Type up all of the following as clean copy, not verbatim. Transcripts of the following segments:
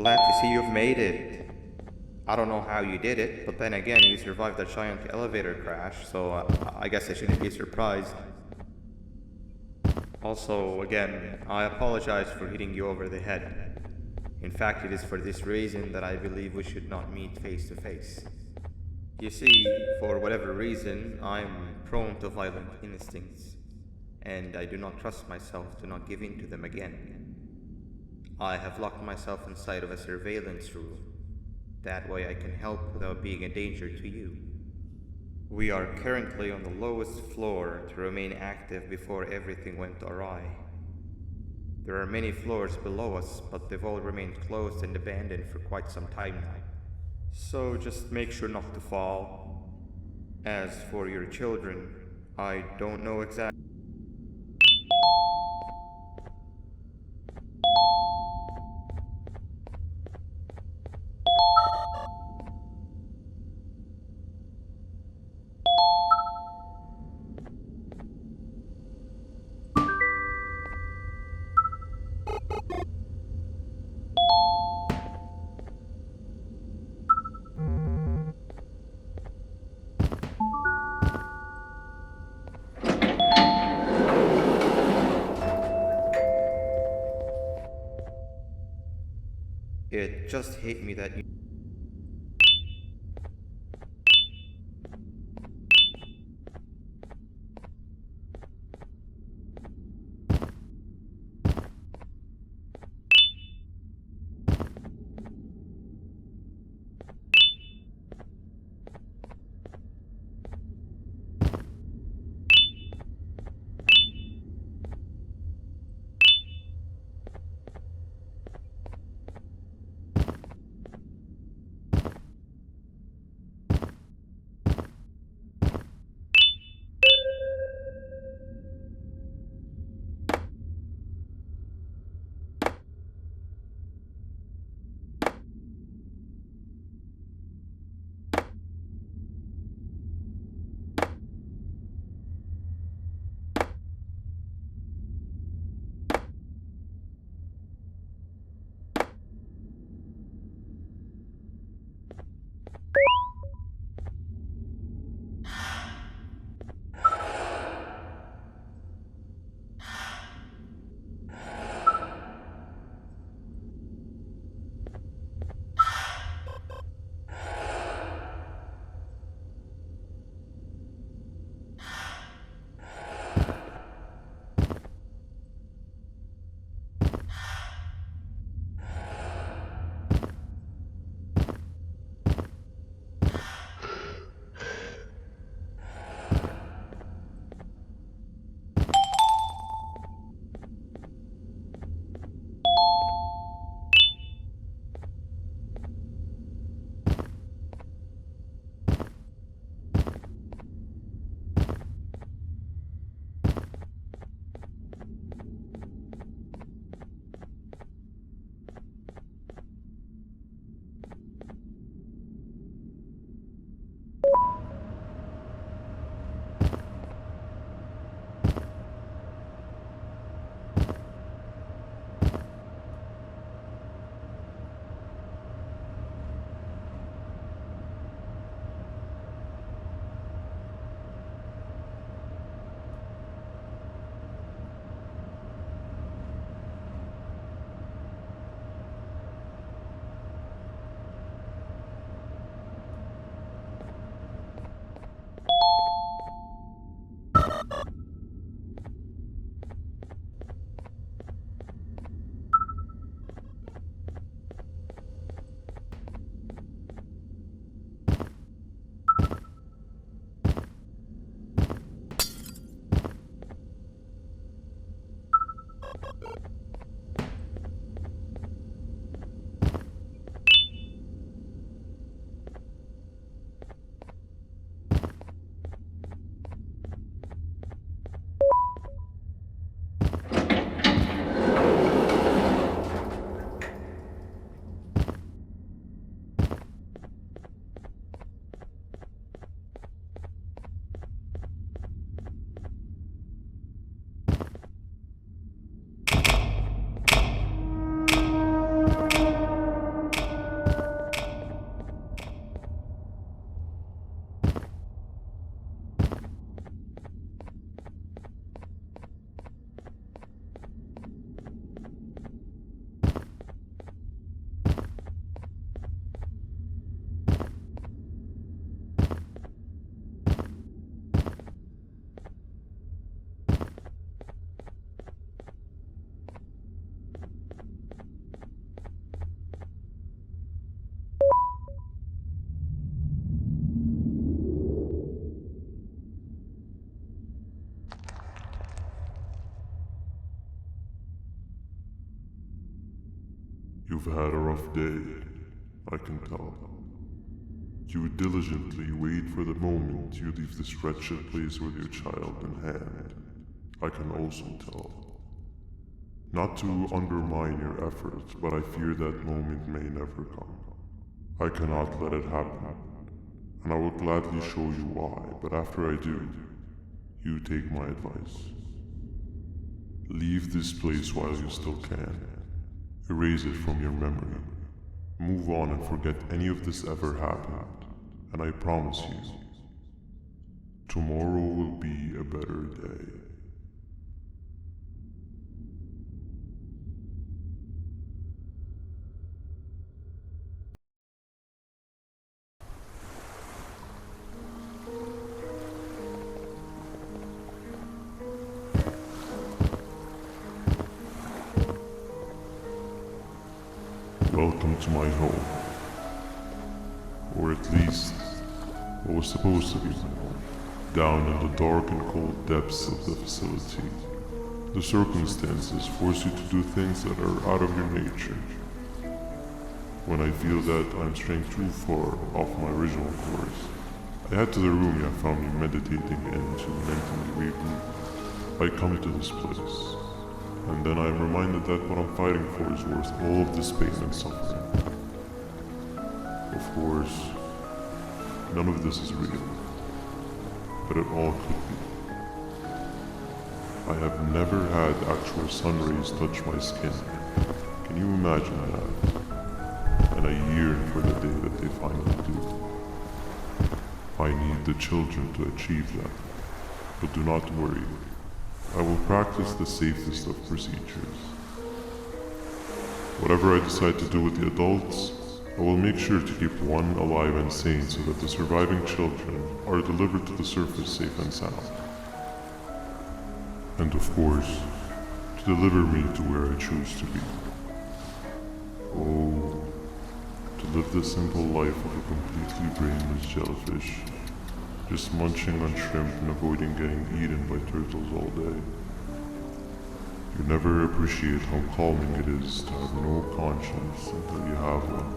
Glad to see you've made it. I don't know how you did it, but then again, you survived that giant elevator crash, so I guess I shouldn't be surprised. Also, again, I apologize for hitting you over the head. In fact, it is for this reason that I believe we should not meet face to face. You see, for whatever reason, I'm prone to violent instincts, and I do not trust myself to not give in to them again. I have locked myself inside of a surveillance room. That way I can help without being a danger to you. We are currently on the lowest floor to remain active before everything went awry. There are many floors below us, but they've all remained closed and abandoned for quite some time now. So just make sure not to fall. As for your children, I don't know exactly. It just hit me that you. You've had a rough day, I can tell. You diligently wait for the moment you leave this wretched place with your child in hand. I can also tell. Not to undermine your efforts, but I fear that moment may never come. I cannot let it happen, and I will gladly show you why, but after I do, you take my advice. Leave this place while you still can. Erase it from your memory. Move on and forget any of this ever happened, and I promise you, tomorrow will be a better day. Welcome to my home. Or at least, what was supposed to be my home. Down in the dark and cold depths of the facility. The circumstances force you to do things that are out of your nature. When I feel that I'm straying too far off my original course, I head to the room you found me meditating in to mentally regroup. I come to this place. And then I am reminded that what I'm fighting for is worth all of this pain and suffering. Of course, none of this is real, but it all could be. I have never had actual sun rays touch my skin. Can you imagine that? And I yearn for the day that they finally do. I need the children to achieve that, but do not worry. I will practice the safest of procedures. Whatever I decide to do with the adults, I will make sure to keep one alive and sane so that the surviving children are delivered to the surface safe and sound. And of course, to deliver me to where I choose to be. Oh, to live the simple life of a completely brainless jellyfish. Just munching on shrimp and avoiding getting eaten by turtles all day. You never appreciate how calming it is to have no conscience until you have one.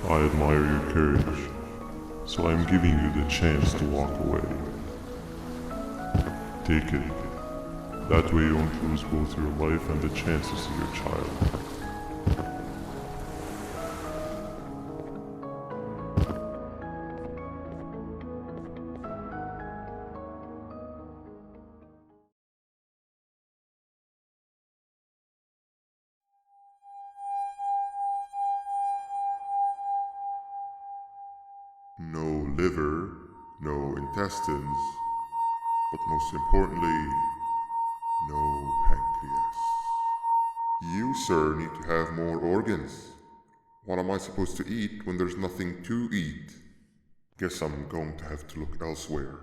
I admire your courage, so I am giving you the chance to walk away. Take it. That way you won't lose both your life and the chances of your child. No liver, no intestines, but most importantly, no pancreas. You, sir, need to have more organs. What am I supposed to eat when there's nothing to eat? Guess I'm going to have to look elsewhere.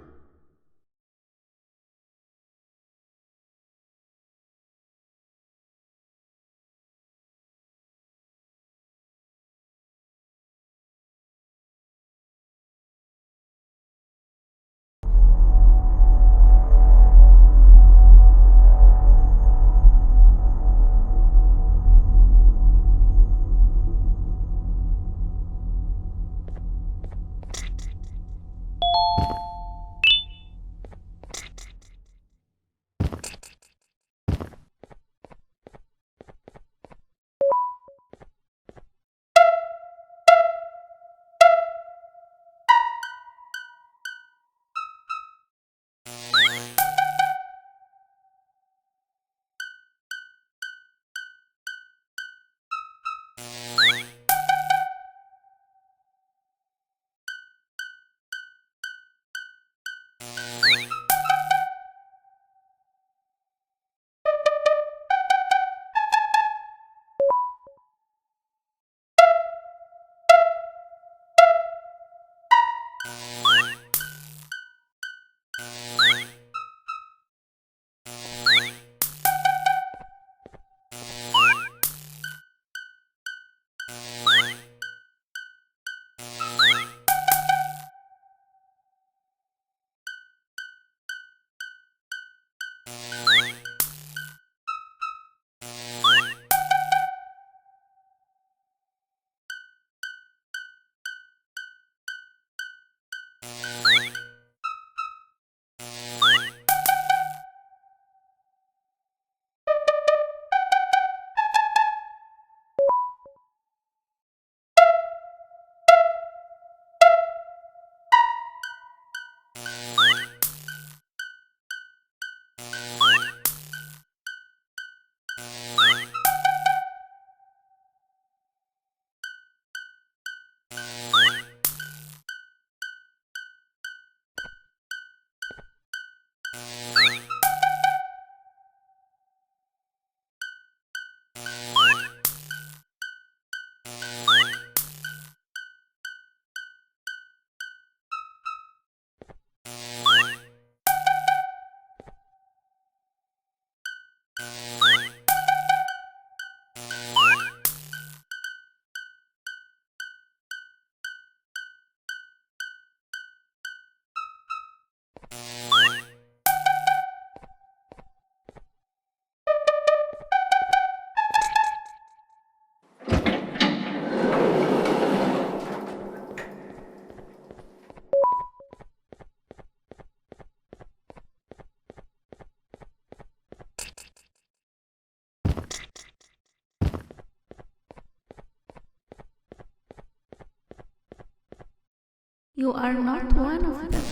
You are not one of them.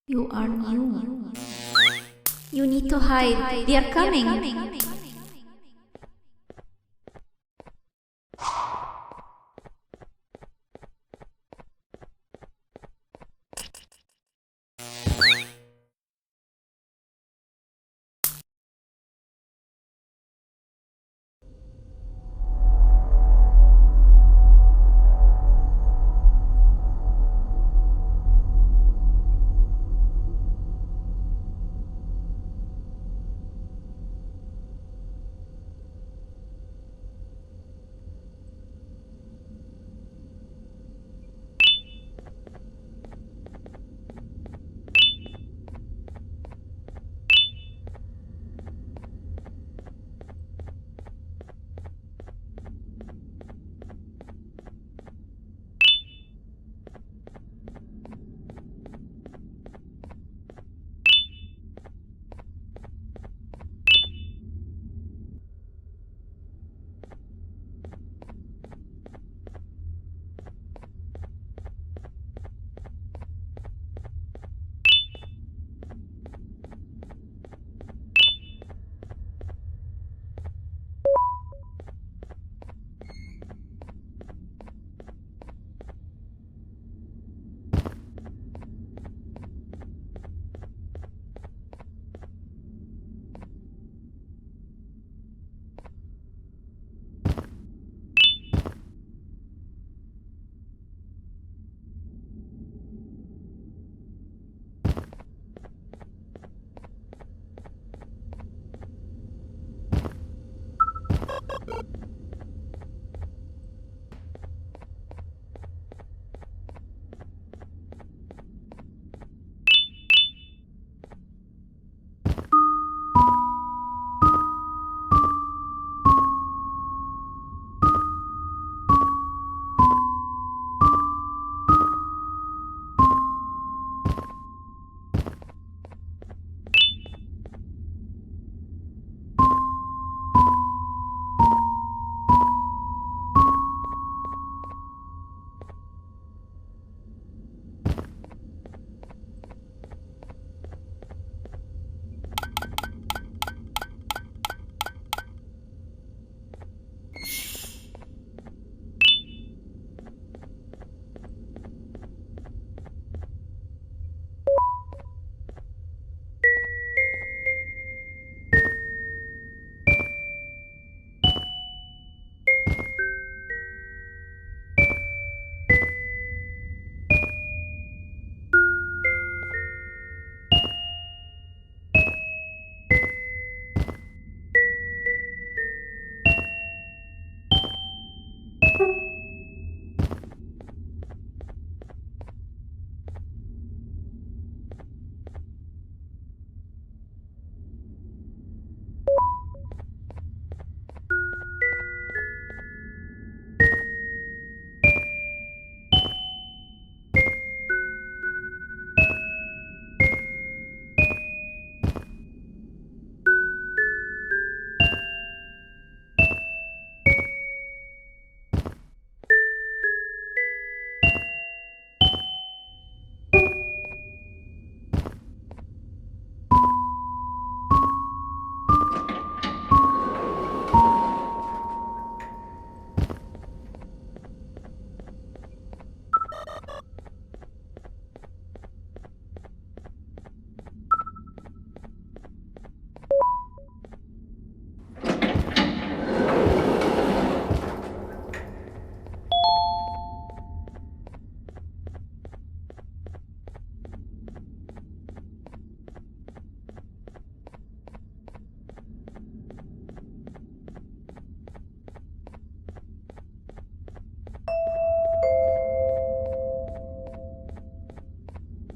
You are new. You need to hide. They are coming.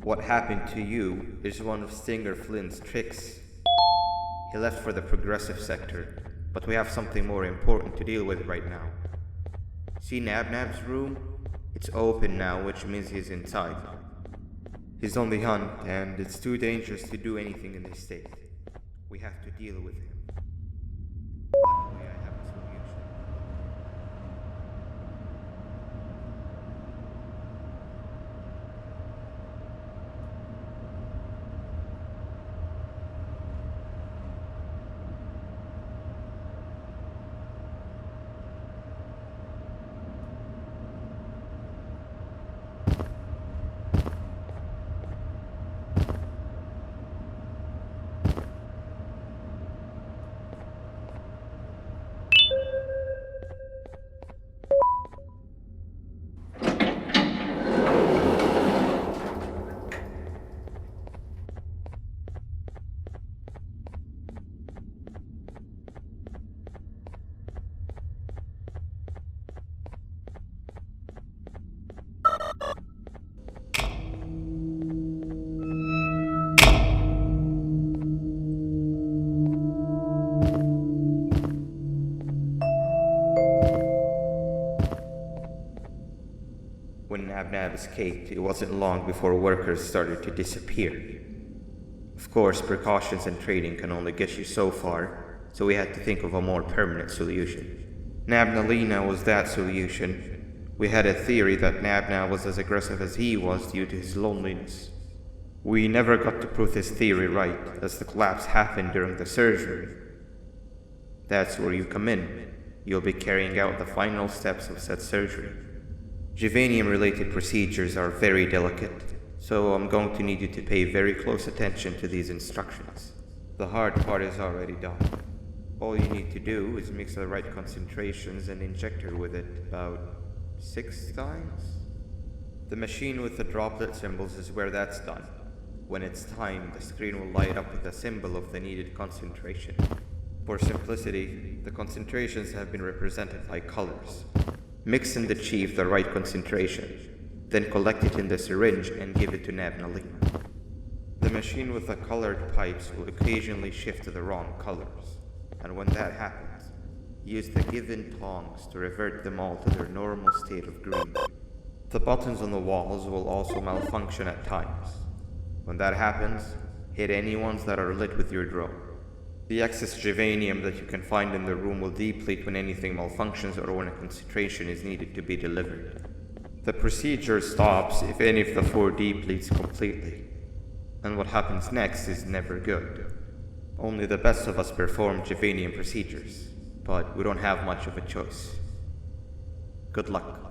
What happened to you is one of Stinger Flynn's tricks. He left for the progressive sector, but we have something more important to deal with right now. See Nabnab's room? It's open now, which means he's inside. He's on the hunt, and it's too dangerous to do anything in this state. We have to deal with him. Luckily, I have a solution. Nab escaped, it wasn't long before workers started to disappear. Of course, precautions and trading can only get you so far, so we had to think of a more permanent solution. Nabnalina was that solution. We had a theory that Nabna was as aggressive as he was due to his loneliness. We never got to prove this theory right, as the collapse happened during the surgery. That's where you come in. You'll be carrying out the final steps of said surgery. Juvanium-related procedures are very delicate, so I'm going to need you to pay very close attention to these instructions. The hard part is already done. All you need to do is mix the right concentrations and inject her with it about 6 times. The machine with the droplet symbols is where that's done. When it's time, the screen will light up with the symbol of the needed concentration. For simplicity, the concentrations have been represented by colors. Mix and achieve the right concentration, then collect it in the syringe and give it to Nabnalina. The machine with the colored pipes will occasionally shift to the wrong colors, and when that happens, use the given tongs to revert them all to their normal state of green. The buttons on the walls will also malfunction at times. When that happens, hit any ones that are lit with your drone. The excess juvanium that you can find in the room will deplete when anything malfunctions or when a concentration is needed to be delivered. The procedure stops if any of the 4 depletes completely, and what happens next is never good. Only the best of us perform juvanium procedures, but we don't have much of a choice. Good luck.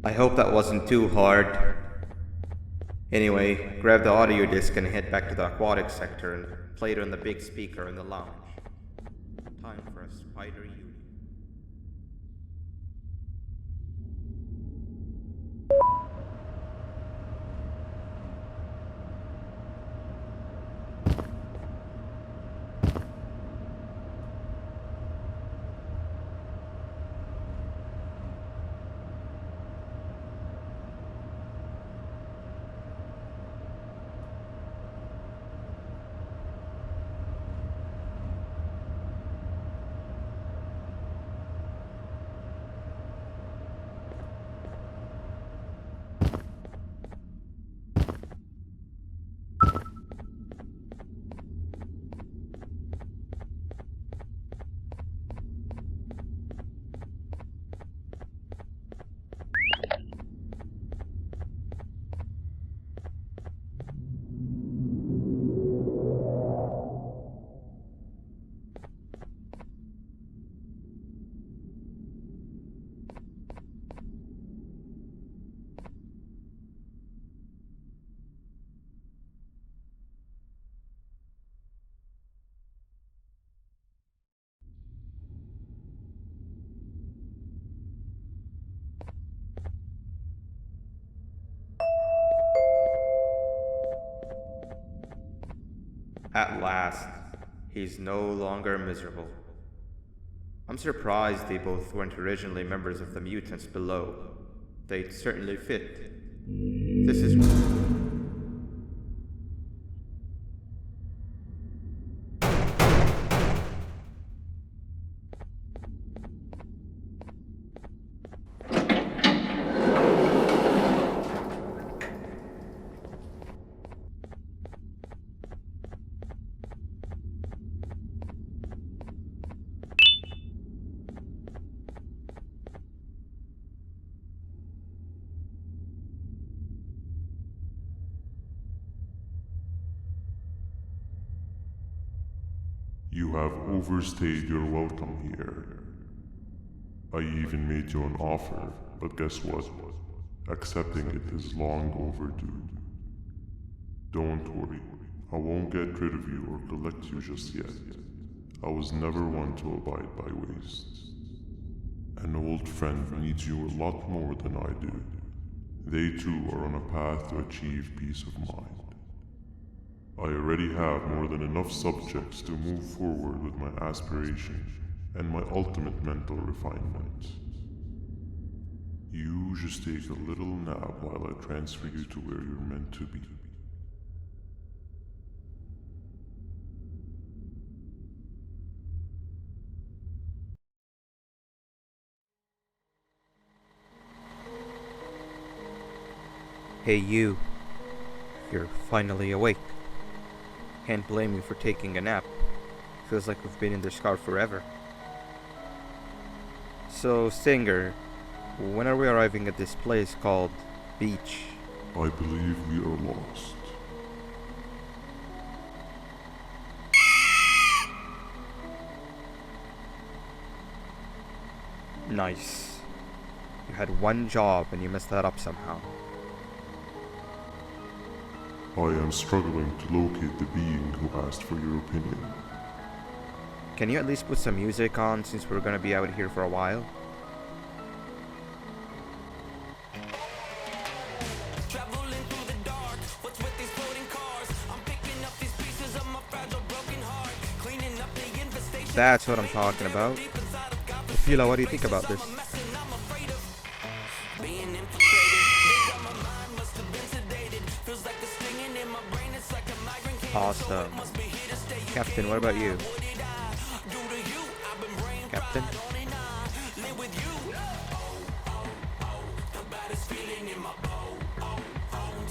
I hope that wasn't too hard. Anyway, grab the audio disc and head back to the aquatic sector and play it on the big speaker in the lounge. Time for a spider union. At last, he's no longer miserable. I'm surprised they both weren't originally members of the mutants below. They'd certainly fit. This is... You have overstayed your welcome here. I even made you an offer, but guess what? Accepting it is long overdue. Don't worry, I won't get rid of you or collect you just yet. I was never one to abide by waste. An old friend needs you a lot more than I do. They too are on a path to achieve peace of mind. I already have more than enough subjects to move forward with my aspiration and my ultimate mental refinement. You just take a little nap while I transfer you to where you're meant to be. Hey you. You're finally awake. Can't blame you for taking a nap. Feels like we've been in this car forever. So, Stinger, when are we arriving at this place called Beach? I believe we are lost. Nice. You had one job and you messed that up somehow. I am struggling to locate the being who asked for your opinion. Can you at least put some music on since we're gonna be out here for a while? That's what I'm talking about. Fila, what do you think about this? Awesome. Captain, what about you? Captain?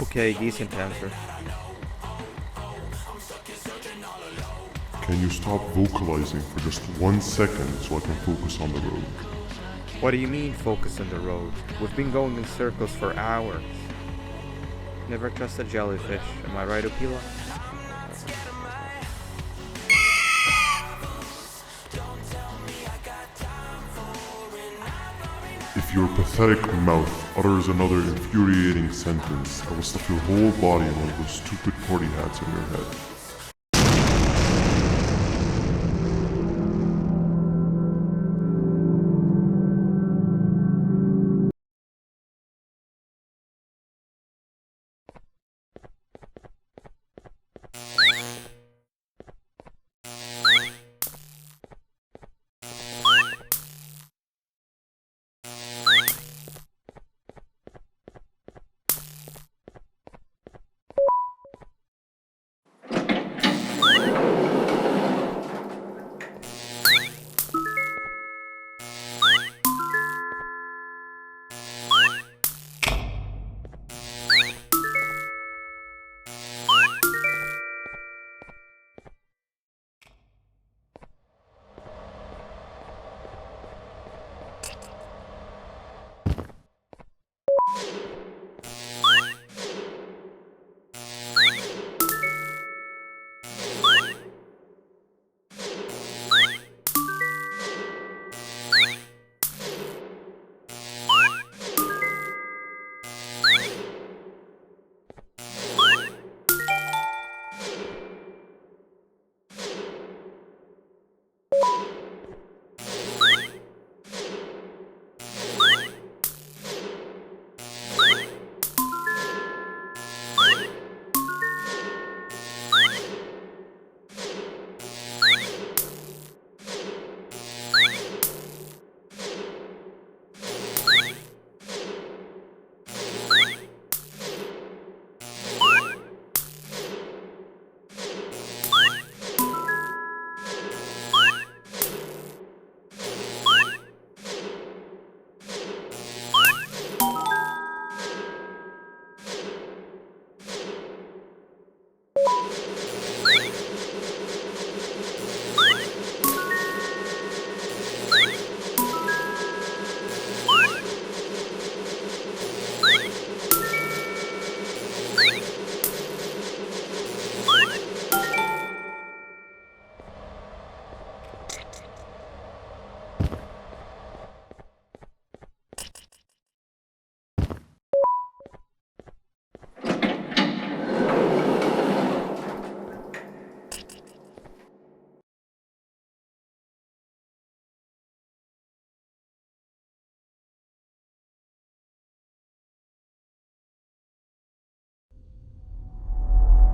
Okay, decent answer. Can you stop vocalizing for just 1 second so I can focus on the road? What do you mean focus on the road? We've been going in circles for hours. Never trust a jellyfish, am I right, Opila? If your pathetic mouth utters another infuriating sentence, I will stuff your whole body in one of those stupid party hats on your head.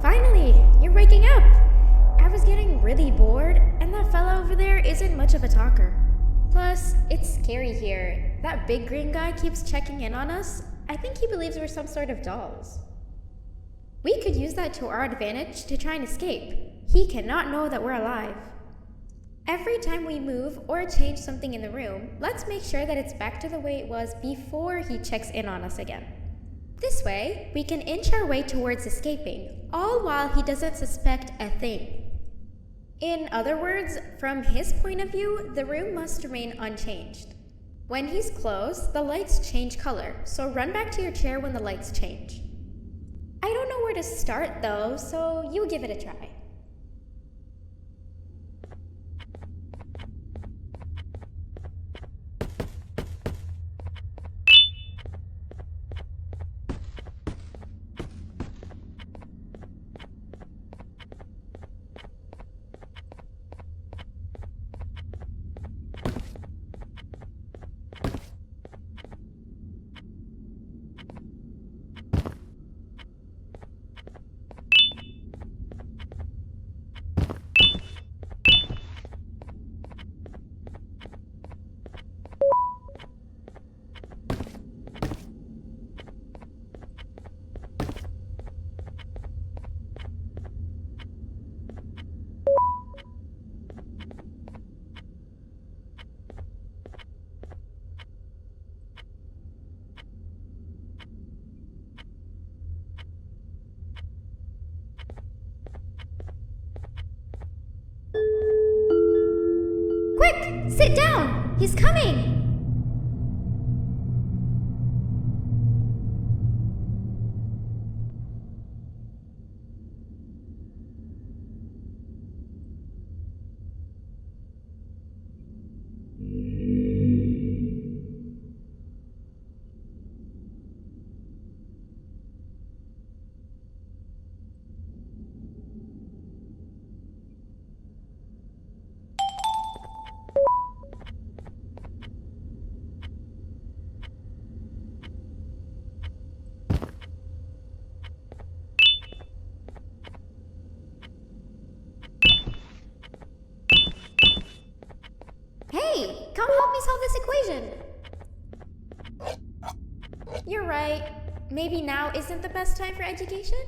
Finally, you're waking up! I was getting really bored, and that fella over there isn't much of a talker. Plus, it's scary here. That big green guy keeps checking in on us. I think he believes we're some sort of dolls. We could use that to our advantage to try and escape. He cannot know that we're alive. Every time we move or change something in the room, let's make sure that it's back to the way it was before he checks in on us again. This way, we can inch our way towards escaping, all while he doesn't suspect a thing. In other words, from his point of view, the room must remain unchanged. When he's close, the lights change color, so run back to your chair when the lights change. I don't know where to start though, so you give it a try. Quick! Sit down! He's coming! Hey, come help me solve this equation. You're right. Maybe now isn't the best time for education?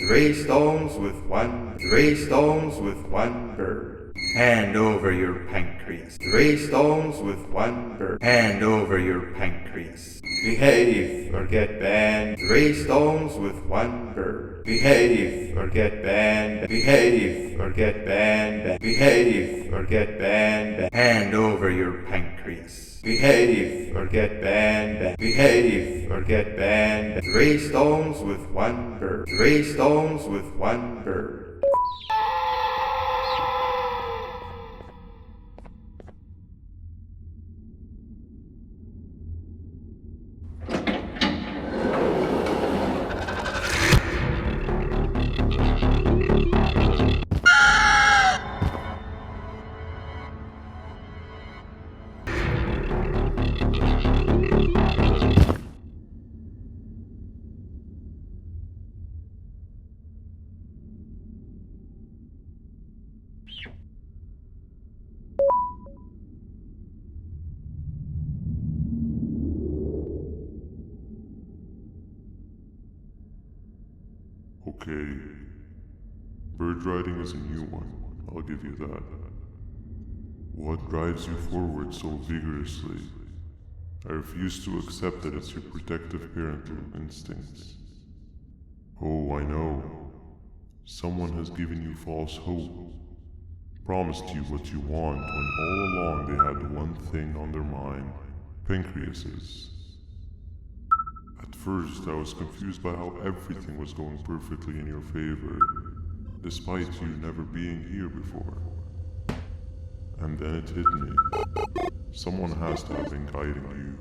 Three stones with one bird. Hand over your pancreas. 3 stones with 1 bird. Hand over your pancreas. Behave or get banned. 3 stones with 1 bird. Behave or get banned. Behave or get banned. Behave or get banned. Hand over your pancreas. Behave or get banned. Behave or get banned. 3 stones with 1 bird. 3 stones with 1 bird. Okay. Bird riding is a new one, I'll give you that. What drives you forward so vigorously? I refuse to accept that it's your protective parental instincts. Oh, I know. Someone has given you false hope. Promised you what you want when all along they had one thing on their mind. Pancreases. At first, I was confused by how everything was going perfectly in your favor, despite you never being here before. And then it hit me. Someone has to have been guiding you.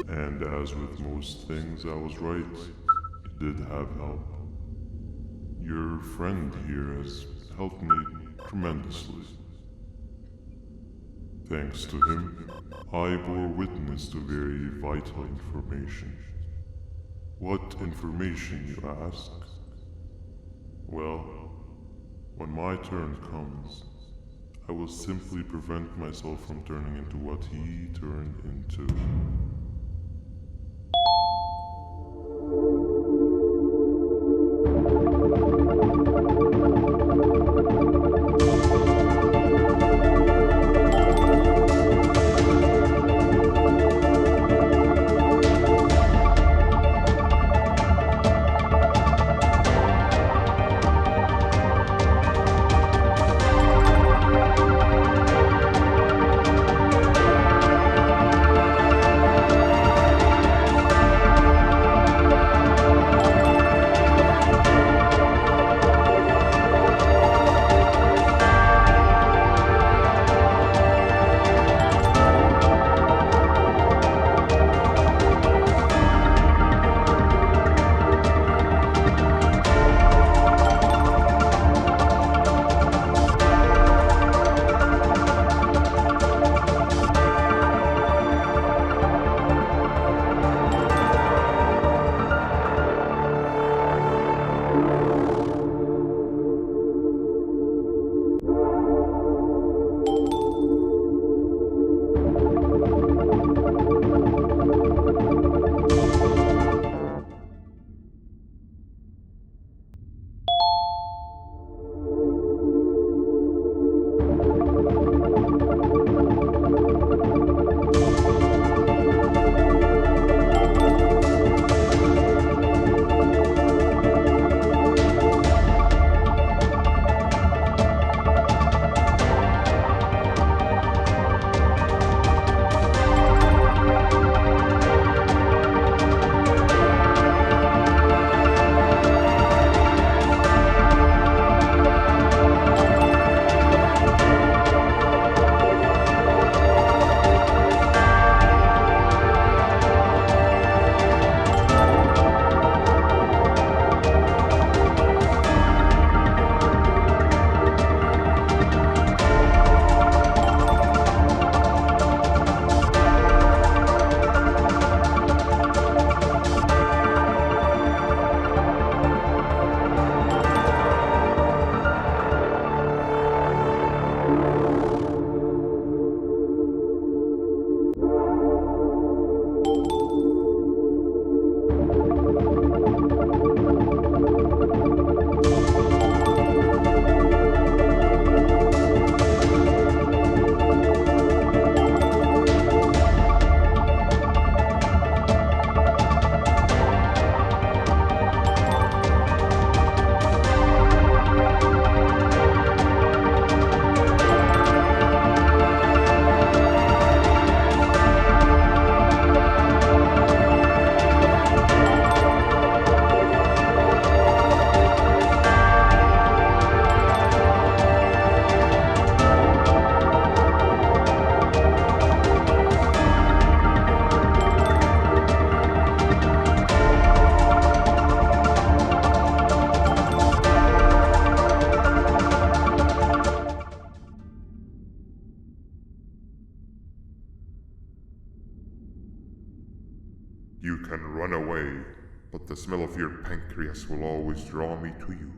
And as with most things, I was right. You did have help. Your friend here has helped me tremendously. Thanks to him, I bore witness to very vital information. What information, you ask? Well, when my turn comes, I will simply prevent myself from turning into what he turned into. the smell of your pancreas will always draw me to you.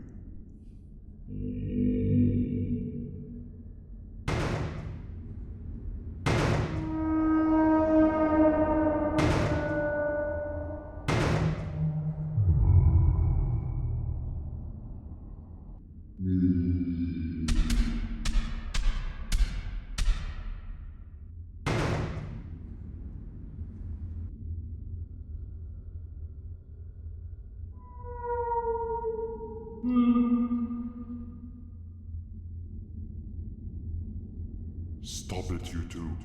Stop it, you two.